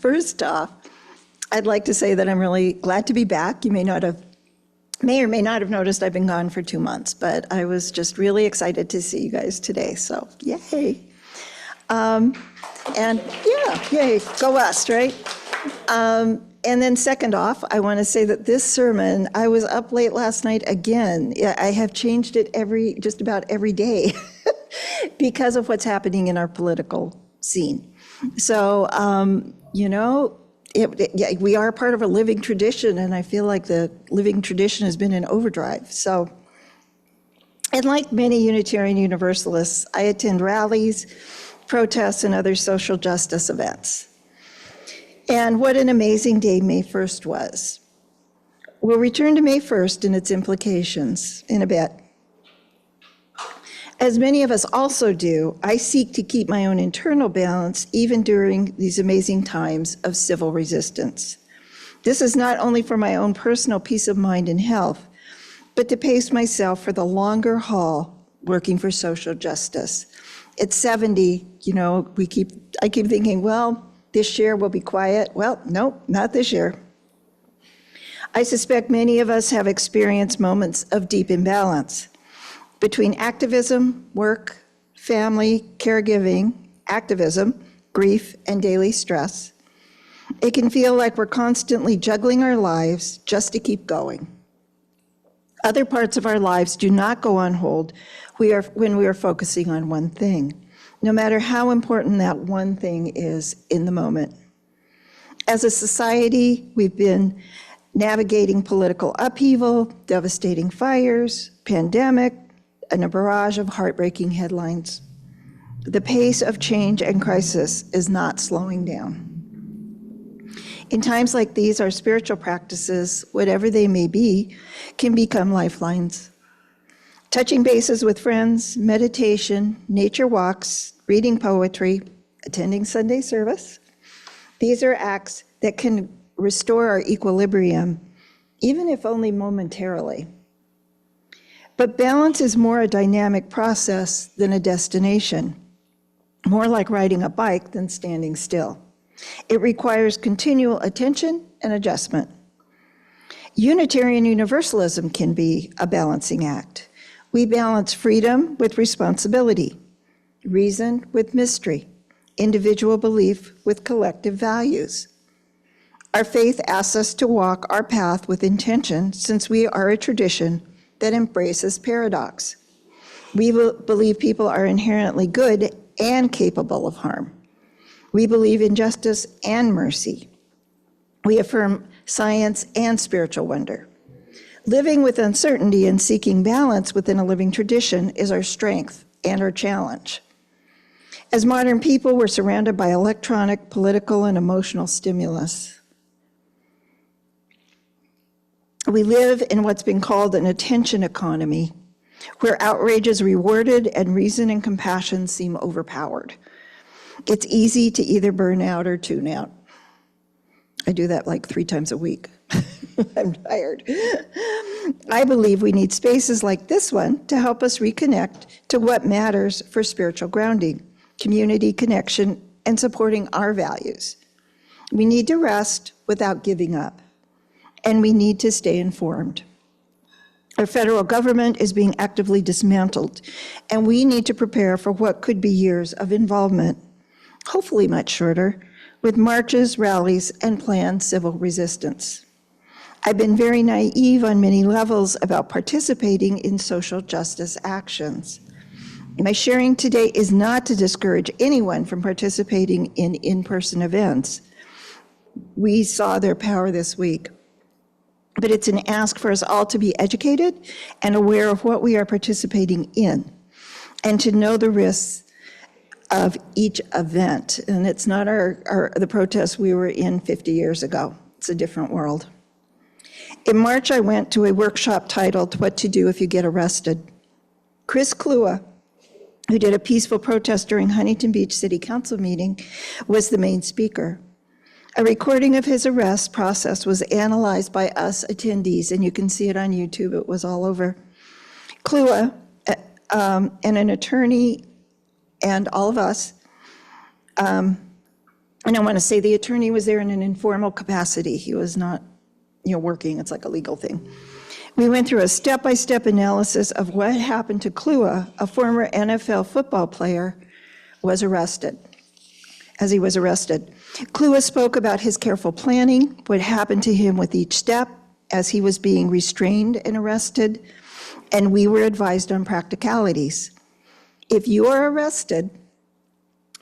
first off, I'd like to say that I'm really glad to be back. You may or may not have noticed I've been gone for 2 months, but I was just really excited to see you guys today, so yay. And yeah, yay, go West, right? And then second off, I want to say that this sermon, I was up late last night again. I have changed it just about every day because of what's happening in our political scene. So, we are part of a living tradition, and I feel like the living tradition has been in overdrive. So, and like many Unitarian Universalists, I attend rallies, protests, and other social justice events. And what an amazing day May 1st was. We'll return to May 1st and its implications in a bit. As many of us also do, I seek to keep my own internal balance even during these amazing times of civil resistance. This is not only for my own personal peace of mind and health, but to pace myself for the longer haul working for social justice. At 70, I keep thinking, well, this year will be quiet. Well, nope, not this year. I suspect many of us have experienced moments of deep imbalance between activism, work, family, caregiving, activism, grief, and daily stress. It can feel like we're constantly juggling our lives just to keep going. Other parts of our lives do not go on hold when we are focusing on one thing, no matter how important that one thing is in the moment. As a society, we've been navigating political upheaval, devastating fires, pandemic, and a barrage of heartbreaking headlines. The pace of change and crisis is not slowing down. In times like these, our spiritual practices, whatever they may be, can become lifelines. Touching bases with friends, meditation, nature walks, reading poetry, attending Sunday service. These are acts that can restore our equilibrium, even if only momentarily. But balance is more a dynamic process than a destination, more like riding a bike than standing still. It requires continual attention and adjustment. Unitarian Universalism can be a balancing act. We balance freedom with responsibility, reason with mystery, individual belief with collective values. Our faith asks us to walk our path with intention, since we are a tradition that embraces paradox. We believe people are inherently good and capable of harm. We believe in justice and mercy. We affirm science and spiritual wonder. Living with uncertainty and seeking balance within a living tradition is our strength and our challenge. As modern people, we're surrounded by electronic, political, and emotional stimulus. We live in what's been called an attention economy, where outrage is rewarded and reason and compassion seem overpowered. It's easy to either burn out or tune out. I do that like 3 times a week. I'm tired. I believe we need spaces like this one to help us reconnect to what matters for spiritual grounding, community connection, and supporting our values. We need to rest without giving up, and we need to stay informed. Our federal government is being actively dismantled, and we need to prepare for what could be years of involvement, hopefully much shorter, with marches, rallies, and planned civil resistance. I've been very naive on many levels about participating in social justice actions. My sharing today is not to discourage anyone from participating in in-person events. We saw their power this week. But it's an ask for us all to be educated and aware of what we are participating in, and to know the risks of each event. And it's not the protests we were in 50 years ago. It's a different world. In March, I went to a workshop titled "What to Do If You Get Arrested." Chris Klua, who did a peaceful protest during Huntington Beach City Council meeting, was the main speaker. A recording of his arrest process was analyzed by us attendees, and you can see it on YouTube. It was all over. Klua, and an attorney, and all of us, And I want to say the attorney was there in an informal capacity. He was not, working. It's like a legal thing. We went through a step-by-step analysis of what happened to Klua, a former NFL football player, was arrested. As he was arrested, Klua spoke about his careful planning, what happened to him with each step as he was being restrained and arrested, and we were advised on practicalities. If you are arrested,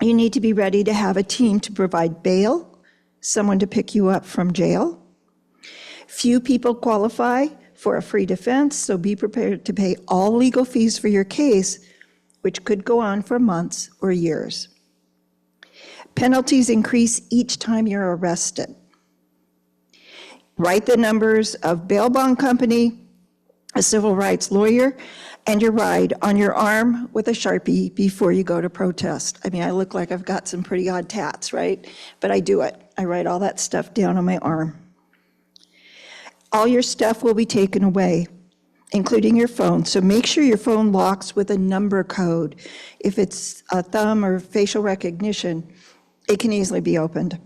you need to be ready to have a team to provide bail, someone to pick you up from jail. Few people qualify for a free defense, so be prepared to pay all legal fees for your case, which could go on for months or years. Penalties increase each time you're arrested. Write the numbers of bail bond company, a civil rights lawyer, and your ride on your arm with a Sharpie before you go to protest. I mean, I look like I've got some pretty odd tats, right? But I do it. I write all that stuff down on my arm. All your stuff will be taken away, including your phone. So make sure your phone locks with a number code. If it's a thumb or facial recognition, it can easily be opened.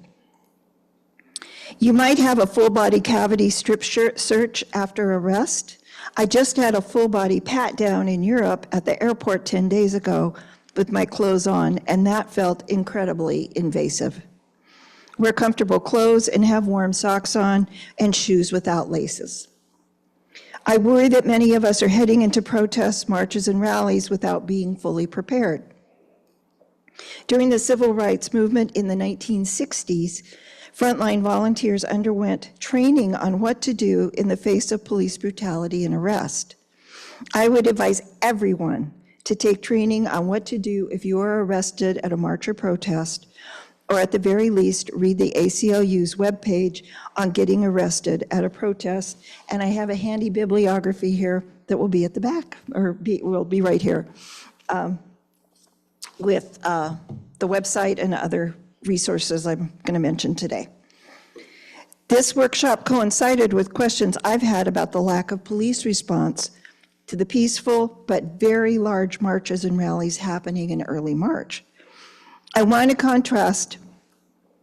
You might have a full body cavity strip search after arrest. I just had a full body pat down in Europe at the airport 10 days ago with my clothes on, and that felt incredibly invasive. Wear comfortable clothes and have warm socks on and shoes without laces. I worry that many of us are heading into protests, marches, and rallies without being fully prepared. During the civil rights movement in the 1960s, frontline volunteers underwent training on what to do in the face of police brutality and arrest. I would advise everyone to take training on what to do if you are arrested at a march or protest, or at the very least, read the ACLU's webpage on getting arrested at a protest. And I have a handy bibliography here that will be at the back, or will be right here, with the website and other resources I'm going to mention today. This workshop coincided with questions I've had about the lack of police response to the peaceful but very large marches and rallies happening in early March. I want to contrast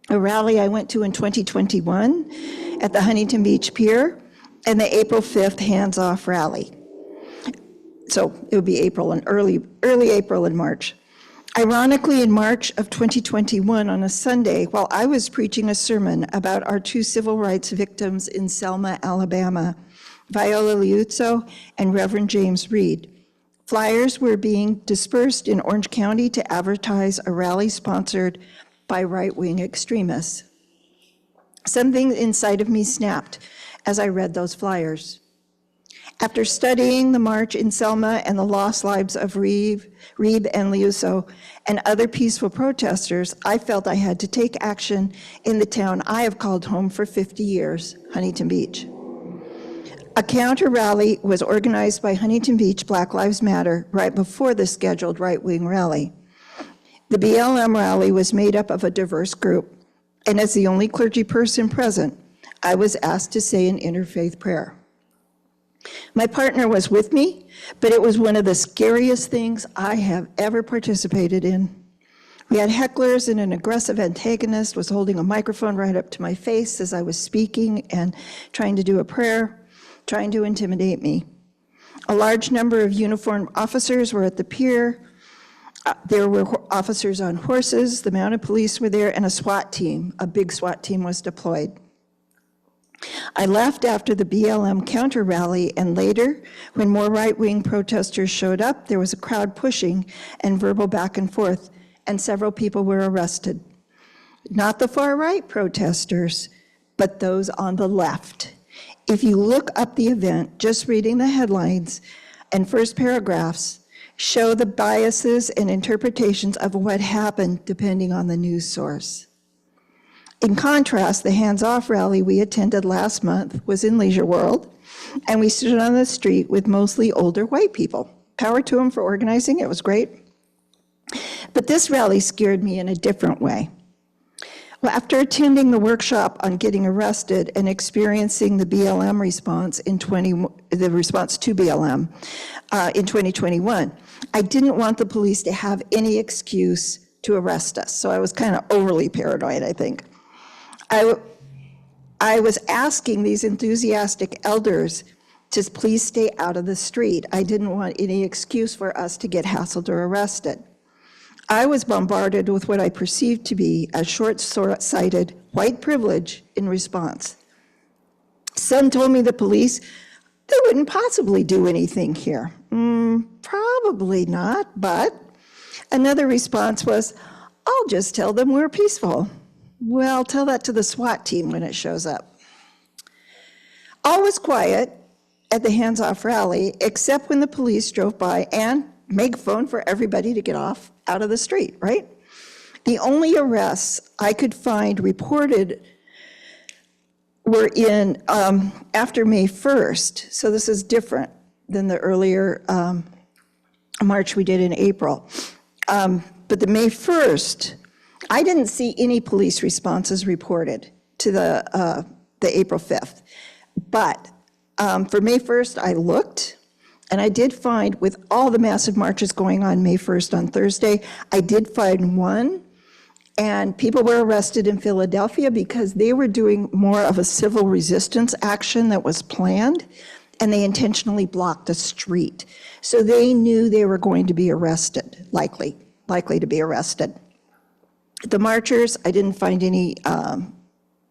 a rally I went to in 2021 at the Huntington Beach Pier and the April 5th Hands Off rally. So it would be April and early April and March. Ironically, in March of 2021, on a Sunday, while I was preaching a sermon about our two civil rights victims in Selma, Alabama, Viola Liuzzo and Reverend James Reed, flyers were being dispersed in Orange County to advertise a rally sponsored by right-wing extremists. Something inside of me snapped as I read those flyers. After studying the march in Selma and the lost lives of Reeb and Liuzzo and other peaceful protesters, I felt I had to take action in the town I have called home for 50 years, Huntington Beach. A counter rally was organized by Huntington Beach Black Lives Matter right before the scheduled right-wing rally. The BLM rally was made up of a diverse group, and as the only clergy person present, I was asked to say an interfaith prayer. My partner was with me, but it was one of the scariest things I have ever participated in. We had hecklers, and an aggressive antagonist was holding a microphone right up to my face as I was speaking and trying to do a prayer, trying to intimidate me. A large number of uniformed officers were at the pier. There were officers on horses, the mounted police were there, and a SWAT team, a big SWAT team was deployed. I left after the BLM counter rally, and later, when more right-wing protesters showed up, there was a crowd pushing and verbal back and forth, and several people were arrested. Not the far-right protesters, but those on the left. If you look up the event, just reading the headlines and first paragraphs show the biases and interpretations of what happened depending on the news source. In contrast, the Hands Off rally we attended last month was in Leisure World, and we stood on the street with mostly older white people. Power to them for organizing, it was great. But this rally scared me in a different way. Well, after attending the workshop on getting arrested and experiencing the BLM response the response to BLM in 2021, I didn't want the police to have any excuse to arrest us. So I was kind of overly paranoid, I think. I was asking these enthusiastic elders to please stay out of the street. I didn't want any excuse for us to get hassled or arrested. I was bombarded with what I perceived to be a short-sighted white privilege in response. Some told me the police, they wouldn't possibly do anything here. Probably not, but another response was, I'll just tell them we're peaceful. Well, tell that to the SWAT team when it shows up. All was quiet at the Hands Off rally, except when the police drove by and megaphone for everybody to get out of the street, right? The only arrests I could find reported were in after May 1st, so this is different than the earlier march we did in April. But the May 1st, I didn't see any police responses reported to the April 5th. But for May 1st, I looked, and I did find, with all the massive marches going on May 1st on Thursday, I did find one, and people were arrested in Philadelphia because they were doing more of a civil resistance action that was planned, and they intentionally blocked a street. So they knew they were going to be arrested, likely to be arrested. The marchers, I didn't find any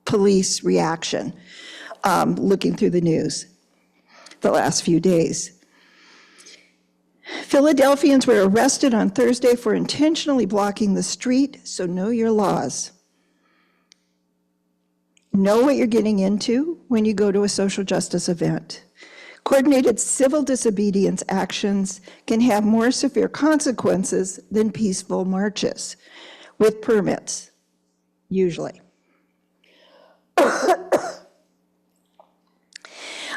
police reaction looking through the news the last few days. Philadelphians were arrested on Thursday for intentionally blocking the street, so know your laws. Know what you're getting into when you go to a social justice event. Coordinated civil disobedience actions can have more severe consequences than peaceful marches, with permits, usually.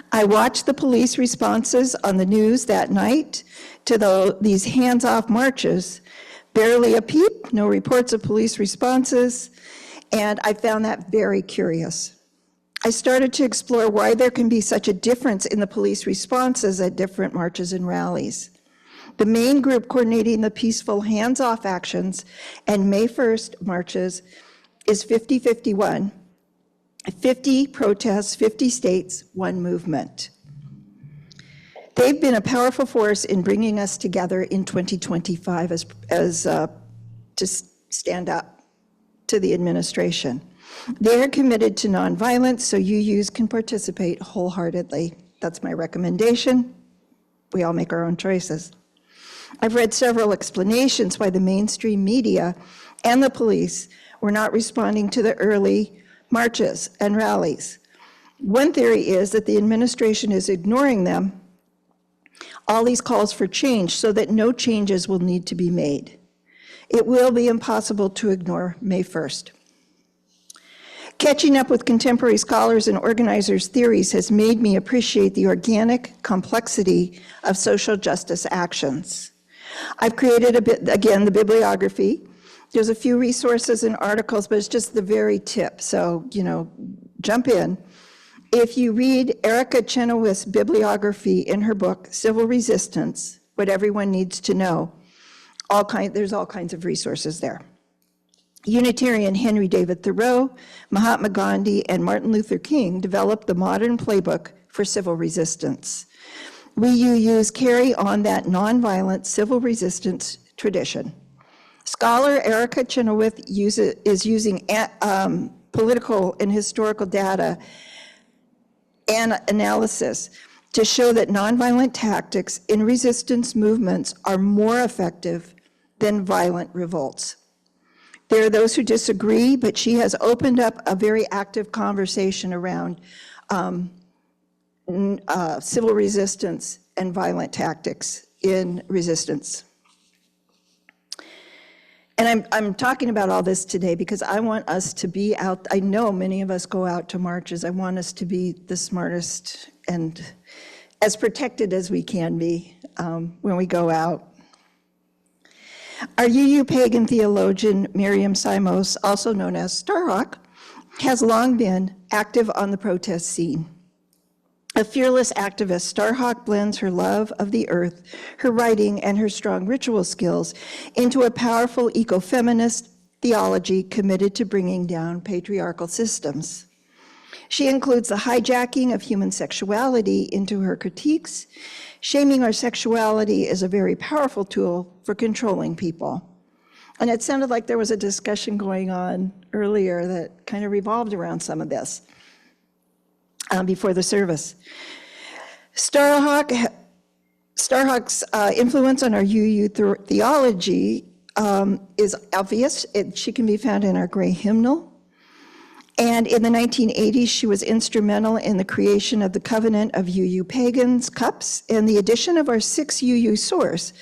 I watched the police responses on the news that night to these hands-off marches. Barely a peep, no reports of police responses, and I found that very curious. I started to explore why there can be such a difference in the police responses at different marches and rallies. The main group coordinating the peaceful hands-off actions and May 1st marches is 50-51. 50 protests, 50 states, one movement. They've been a powerful force in bringing us together in 2025 to stand up to the administration. They are committed to nonviolence, so UUs can participate wholeheartedly. That's my recommendation. We all make our own choices. I've read several explanations why the mainstream media and the police were not responding to the early marches and rallies. One theory is that the administration is ignoring them, all these calls for change, so that no changes will need to be made. It will be impossible to ignore May 1st. Catching up with contemporary scholars and organizers' theories has made me appreciate the organic complexity of social justice actions. I've created again, the bibliography. There's a few resources and articles, but it's just the very tip, so, jump in. If you read Erica Chenoweth's bibliography in her book, Civil Resistance, What Everyone Needs to Know, there's all kinds of resources there. Unitarian Henry David Thoreau, Mahatma Gandhi, and Martin Luther King developed the modern playbook for civil resistance. We UUs carry on that nonviolent civil resistance tradition. Scholar Erica Chenoweth is using political and historical data and analysis to show that nonviolent tactics in resistance movements are more effective than violent revolts. There are those who disagree, but she has opened up a very active conversation around civil resistance and violent tactics in resistance. And I'm talking about all this today because I want us to be out. I know many of us go out to marches. I want us to be the smartest and as protected as we can be when we go out. Our UU pagan theologian, Miriam Simos, also known as Starhawk, has long been active on the protest scene. A fearless activist, Starhawk blends her love of the earth, her writing, and her strong ritual skills into a powerful ecofeminist theology committed to bringing down patriarchal systems. She includes the hijacking of human sexuality into her critiques. Shaming our sexuality is a very powerful tool for controlling people. And it sounded like there was a discussion going on earlier that kind of revolved around some of this before the service. Starhawk's influence on our UU theology is obvious. She can be found in our gray hymnal. And in the 1980s, she was instrumental in the creation of the Covenant of UU Pagans cups and the addition of our 6 UU source,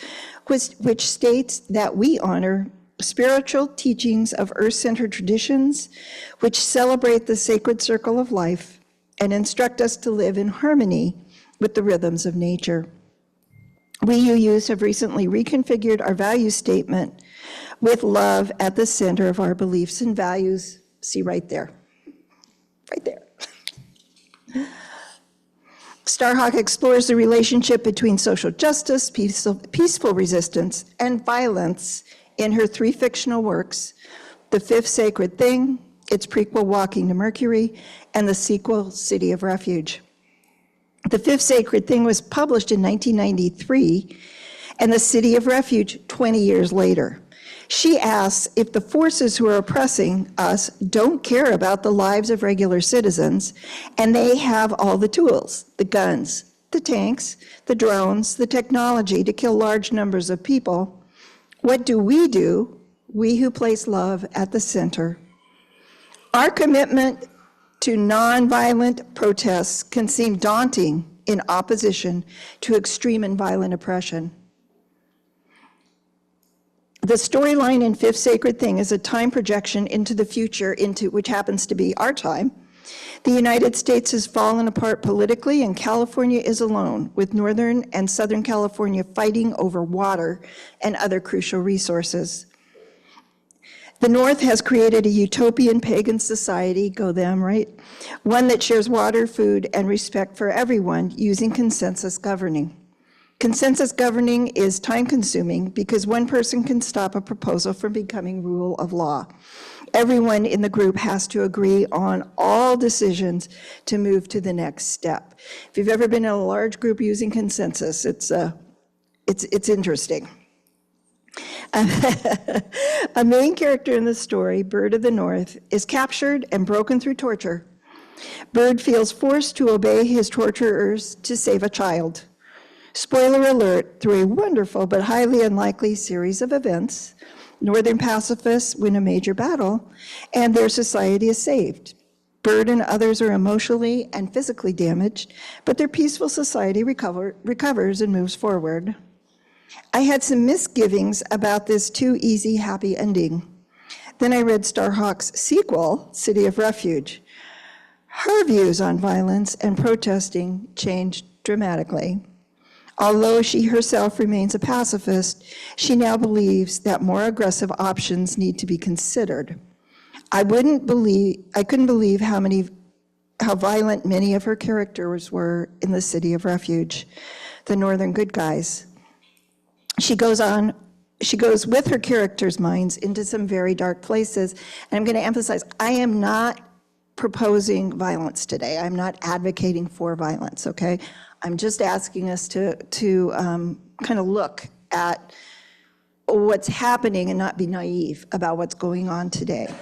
which states that we honor spiritual teachings of earth-centered traditions, which celebrate the sacred circle of life and instruct us to live in harmony with the rhythms of nature. We UUs have recently reconfigured our value statement with love at the center of our beliefs and values. See right there. Right there. Starhawk explores the relationship between social justice, peaceful resistance, and violence in her 3 fictional works, The Fifth Sacred Thing, its prequel, Walking to Mercury, and the sequel, City of Refuge. The Fifth Sacred Thing was published in 1993, and the City of Refuge 20 years later. She asks if the forces who are oppressing us don't care about the lives of regular citizens, and they have all the tools, the guns, the tanks, the drones, the technology to kill large numbers of people. What do, we who place love at the center? Our commitment to nonviolent protests can seem daunting in opposition to extreme and violent oppression. The storyline in Fifth Sacred Thing is a time projection into the future, which happens to be our time. The United States has fallen apart politically, and California is alone, with Northern and Southern California fighting over water and other crucial resources. The North has created a utopian pagan society, go them, right? One that shares water, food, and respect for everyone using consensus governing. Consensus governing is time-consuming because one person can stop a proposal from becoming rule of law. Everyone in the group has to agree on all decisions to move to the next step. If you've ever been in a large group using consensus, it's interesting. A main character in the story, Bird of the North, is captured and broken through torture. Bird feels forced to obey his torturers to save a child. Spoiler alert, through a wonderful but highly unlikely series of events, Northern pacifists win a major battle, and their society is saved. Bird and others are emotionally and physically damaged, but their peaceful society recovers and moves forward. I had some misgivings about this too easy, happy ending. Then I read Starhawk's sequel, City of Refuge. Her views on violence and protesting changed dramatically. Although she herself remains a pacifist, she now believes that more aggressive options need to be considered. I couldn't believe how violent many of her characters were in the City of Refuge, the Northern good guys. She goes with her characters' minds into some very dark places, and I'm going to emphasize, I am not proposing violence today. I'm not advocating for violence, okay? I'm just asking us to kind of look at what's happening and not be naive about what's going on today.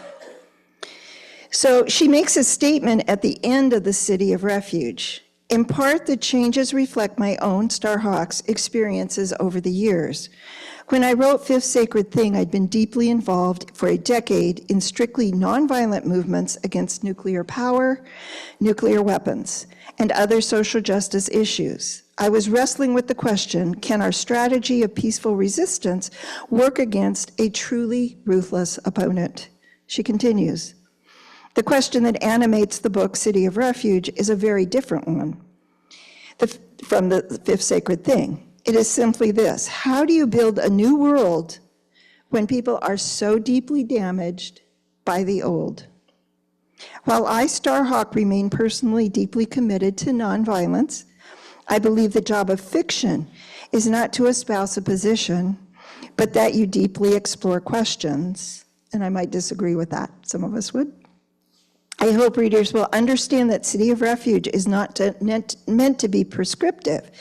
So she makes a statement at the end of the City of Refuge. In part, the changes reflect my own, Starhawk's, experiences over the years. When I wrote Fifth Sacred Thing, I'd been deeply involved for a decade in strictly nonviolent movements against nuclear power, nuclear weapons, and other social justice issues. I was wrestling with the question, can our strategy of peaceful resistance work against a truly ruthless opponent? She continues. The question that animates the book City of Refuge is a very different one from the Fifth Sacred Thing. It is simply this: how do you build a new world when people are so deeply damaged by the old? While I, Starhawk, remain personally deeply committed to nonviolence, I believe the job of fiction is not to espouse a position, but that you deeply explore questions. And I might disagree with that. Some of us would. I hope readers will understand that City of Refuge is not meant to be prescriptive,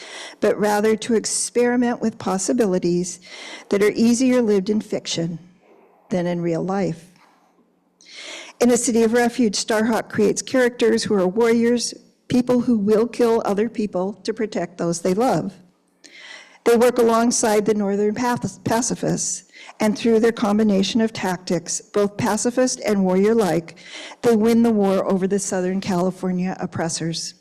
but rather to experiment with possibilities that are easier lived in fiction than in real life. In a City of Refuge, Starhawk creates characters who are warriors, people who will kill other people to protect those they love. They work alongside the Northern pacifists, and through their combination of tactics, both pacifist and warrior-like, they win the war over the Southern California oppressors.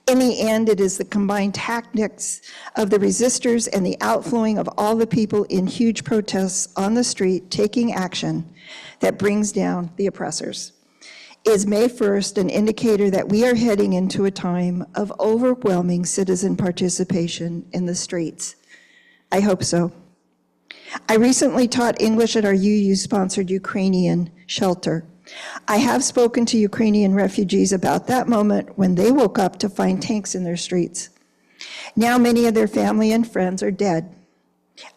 In the end, it is the combined tactics of the resistors and the outflowing of all the people in huge protests on the street taking action that brings down the oppressors. Is May 1st an indicator that we are heading into a time of overwhelming citizen participation in the streets? I hope so. I recently taught English at our UU-sponsored Ukrainian shelter. I have spoken to Ukrainian refugees about that moment when they woke up to find tanks in their streets. Now many of their family and friends are dead.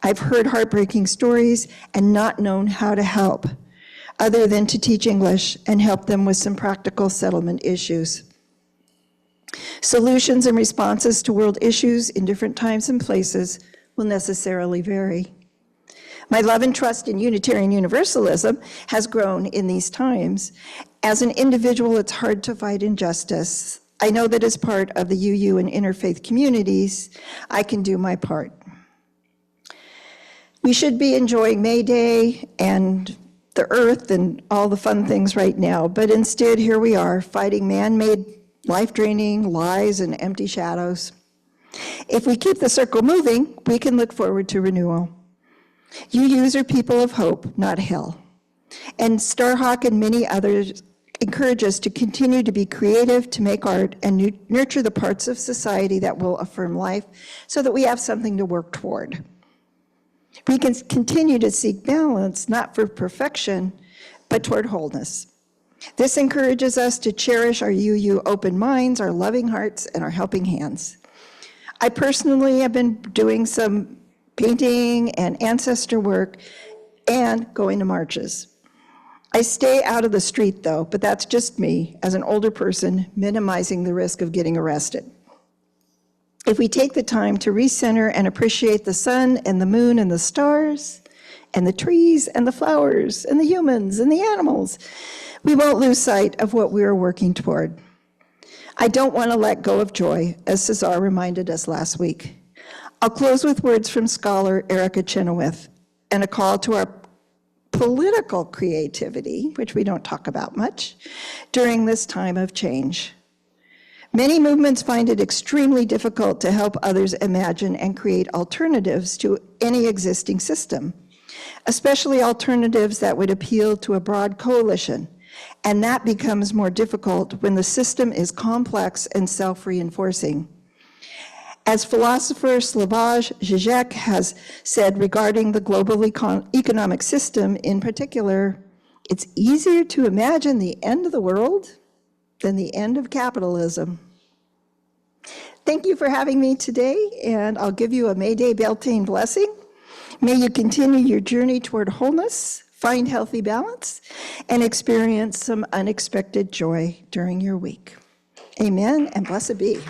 I've heard heartbreaking stories and not known how to help, other than to teach English and help them with some practical settlement issues. Solutions and responses to world issues in different times and places will necessarily vary. My love and trust in Unitarian Universalism has grown in these times. As an individual, it's hard to fight injustice. I know that as part of the UU and interfaith communities, I can do my part. We should be enjoying May Day and the earth and all the fun things right now, but instead here we are fighting man-made, life-draining lies and empty shadows. If we keep the circle moving, we can look forward to renewal. UUs are people of hope, not hell. And Starhawk and many others encourage us to continue to be creative, to make art, and nurture the parts of society that will affirm life so that we have something to work toward. We can continue to seek balance, not for perfection, but toward wholeness. This encourages us to cherish our UU open minds, our loving hearts, and our helping hands. I personally have been doing some painting and ancestor work and going to marches. I stay out of the street though, but that's just me as an older person minimizing the risk of getting arrested. If we take the time to recenter and appreciate the sun and the moon and the stars and the trees and the flowers and the humans and the animals, we won't lose sight of what we are working toward. I don't want to let go of joy, as Cesar reminded us last week. I'll close with words from scholar Erica Chenoweth and a call to our political creativity, which we don't talk about much, during this time of change. Many movements find it extremely difficult to help others imagine and create alternatives to any existing system, especially alternatives that would appeal to a broad coalition. And that becomes more difficult when the system is complex and self-reinforcing. As philosopher Slavoj Žižek has said regarding the global economic system in particular, it's easier to imagine the end of the world than the end of capitalism. Thank you for having me today, and I'll give you a May Day Beltane blessing. May you continue your journey toward wholeness, find healthy balance, and experience some unexpected joy during your week. Amen, and blessed be.